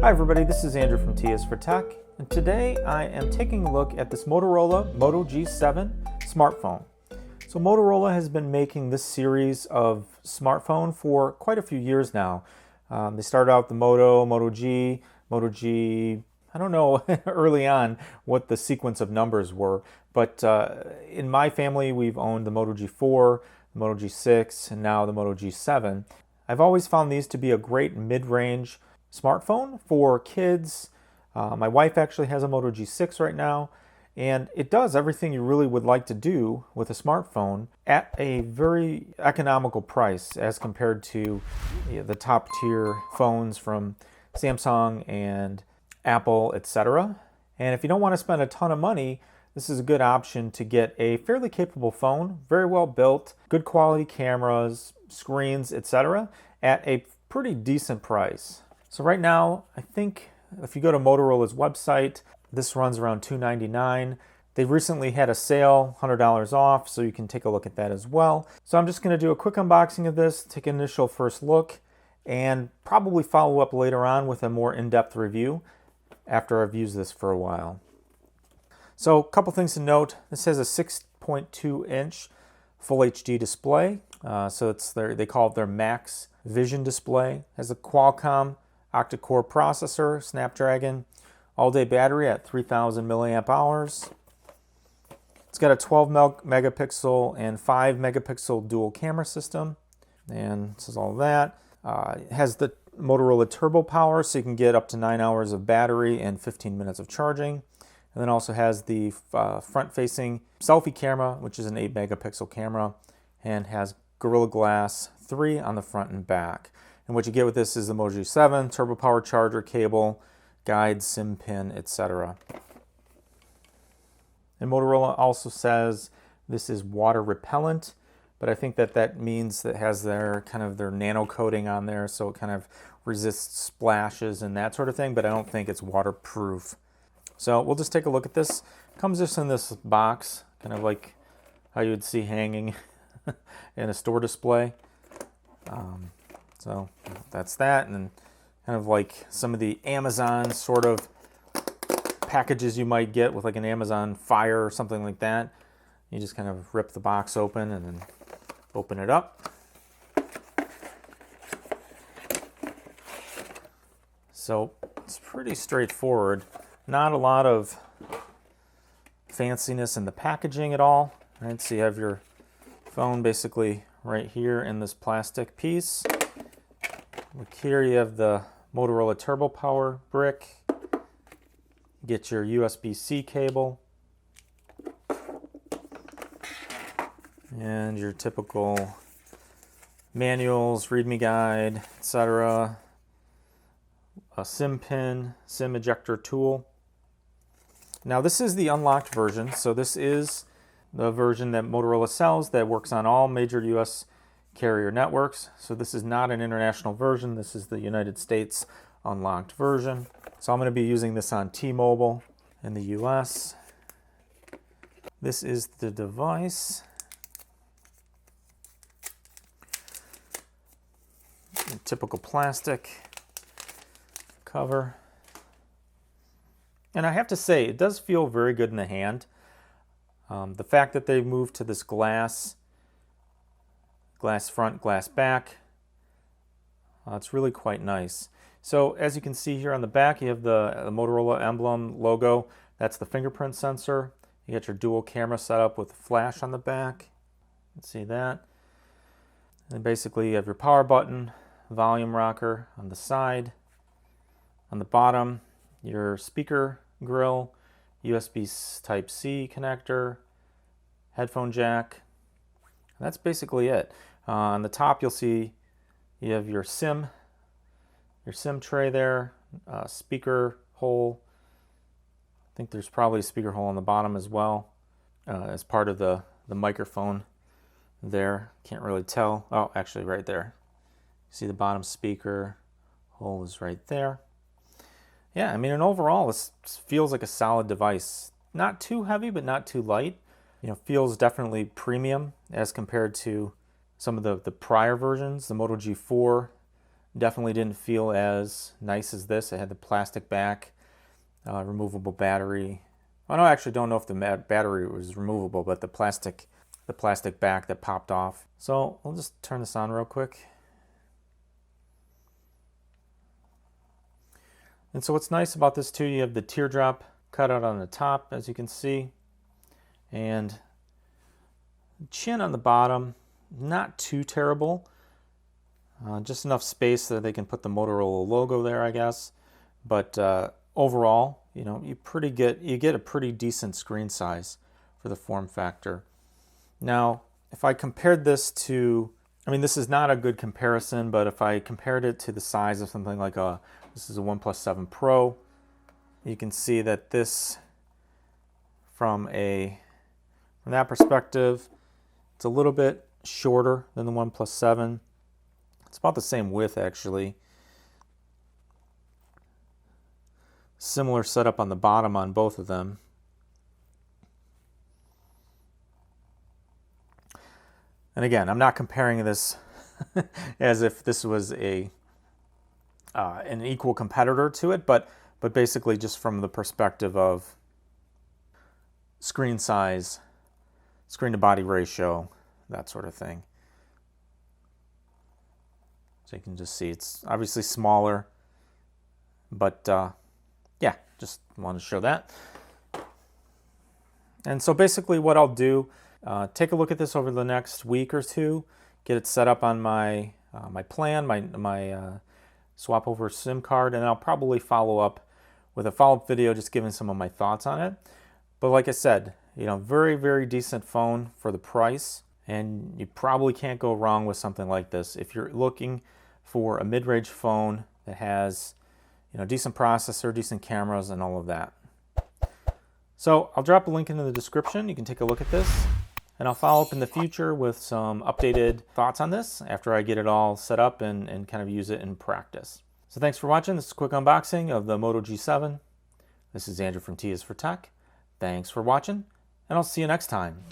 Hi everybody, this is Andrew from T is for Tech, and today I am taking a look at this Motorola Moto G7 smartphone. So Motorola has been making this series of smartphone for quite a few years now. They started out the Moto G, I don't know early on what the sequence of numbers were, but in my family we've owned the Moto G4, the Moto G6, and now the Moto G7. I've always found these to be a great mid-range smartphone for kids. My wife actually has a Moto G6 right now, and it does everything you really would like to do with a smartphone at a very economical price as compared to the top tier phones from Samsung and Apple, etc. And if you don't want to spend a ton of money, this is a good option to get a fairly capable phone, very well built, good quality cameras, screens, etc. at a pretty decent price. So right now, I think if you go to Motorola's website, this runs around $299. They recently had a sale, $100 off, so you can take a look at that as well. So I'm just going to do a quick unboxing of this, take an initial first look, and probably follow up later on with a more in-depth review after I've used this for a while. So a couple things to note. This has a 6.2-inch Full HD display. So it's they call it their Max Vision display. It has a Qualcomm octa-core processor, Snapdragon, all-day battery at 3,000 milliamp hours. It's got a 12 megapixel and 5 megapixel dual camera system, and this is all that. It has the Motorola Turbo Power, so you can get up to 9 hours of battery and 15 minutes of charging. And then also has the front-facing selfie camera, which is an 8 megapixel camera, and has Gorilla Glass 3 on the front and back. And what you get with this is the Moto G7, Turbo Power charger cable, guide, SIM pin, etc. And Motorola also says this is water repellent, but I think that means that it has their nano coating on there, so it kind of resists splashes and that sort of thing, but I don't think it's waterproof. So we'll just take a look at this. It comes just in this box, kind of like how you would see hanging in a store display. So that's that, and then kind of like some of the Amazon sort of packages you might get with like an Amazon Fire or something like that. You just kind of rip the box open and then open it up. So it's pretty straightforward. Not a lot of fanciness in the packaging at all. Right, so you have your phone basically right here in this plastic piece. Look here, you have the Motorola Turbo Power brick. Get your USB-C cable. And your typical manuals, README guide, etc. A SIM pin, SIM ejector tool. Now this is the unlocked version, so this is the version that Motorola sells that works on all major US carrier networks. So this is not an international version, this is the United States unlocked version. So I'm going to be using this on T-Mobile in the US. This is the device. Typical plastic cover. And I have to say, it does feel very good in the hand. The fact that they moved to this glass front, glass back, it's really quite nice. So as you can see here on the back, you have the Motorola emblem logo. That's the fingerprint sensor. You got your dual camera setup with flash on the back. You can see that. And basically you have your power button, volume rocker on the side. On the bottom, your speaker grill, USB Type-C connector, headphone jack. And that's basically it. On the top, you'll see you have your SIM tray there, speaker hole. I think there's probably a speaker hole on the bottom as well, as part of the microphone there. Can't really tell. Oh, actually right there. See the bottom speaker hole is right there. Yeah, I mean, and overall, this feels like a solid device. Not too heavy, but not too light. You know, feels definitely premium as compared to some of the prior versions, the Moto G4 Definitely didn't feel as nice as this. It had the plastic back, removable battery. I actually don't know if the battery was removable, but the plastic back that popped off. So we'll just turn this on real quick. And so what's nice about this too, you have the teardrop cutout on the top, as you can see, and chin on the bottom, not too terrible. Just enough space that they can put the Motorola logo there, I guess. But overall, you know, you get a pretty decent screen size for the form factor. Now, if I compared this to, I mean, this is not a good comparison, but if I compared it to the size of something like this is a OnePlus 7 Pro, you can see that this, from that perspective, it's a little bit shorter than the OnePlus 7. It's about the same width, actually. Similar setup on the bottom on both of them. And again, I'm not comparing this as if this was an equal competitor to it, but basically just from the perspective of screen size, screen to body ratio, that sort of thing. So you can just see it's obviously smaller, but yeah, just wanted to show that. And so basically what I'll do, take a look at this over the next week or two, get it set up on my plan, my swap over SIM card, and I'll probably follow up with a follow-up video just giving some of my thoughts on it. But like I said, you know, very, very decent phone for the price, and you probably can't go wrong with something like this. If you're looking for a mid-range phone that has, you know, decent processor, decent cameras, and all of that. So I'll drop a link into the description. You can take a look at this, and I'll follow up in the future with some updated thoughts on this after I get it all set up and kind of use it in practice. So thanks for watching. This is a quick unboxing of the Moto G7. This is Andrew from T is for Tech. Thanks for watching, and I'll see you next time.